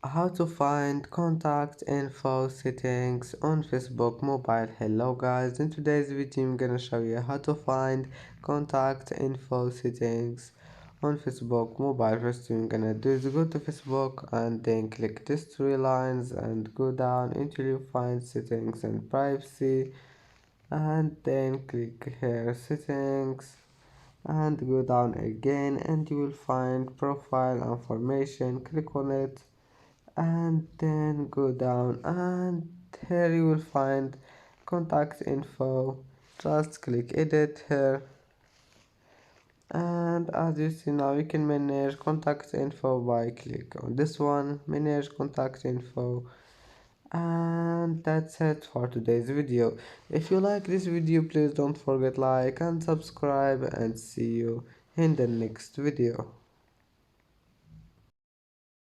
How to find contact info settings on Facebook mobile. Hello guys, in today's video I'm gonna show you how to find contact info settings on Facebook mobile. First thing you're gonna do is go to Facebook and then click these three lines and go down until you find settings and privacy, and then click here settings and go down again and you will find profile information. Click on it and then go down, and here you will find contact info. Just click edit here, and as you see now you can manage contact info by click on this one, manage contact info. And that's it for today's video. If you like this video, please don't forget like and subscribe, and see you in the next video.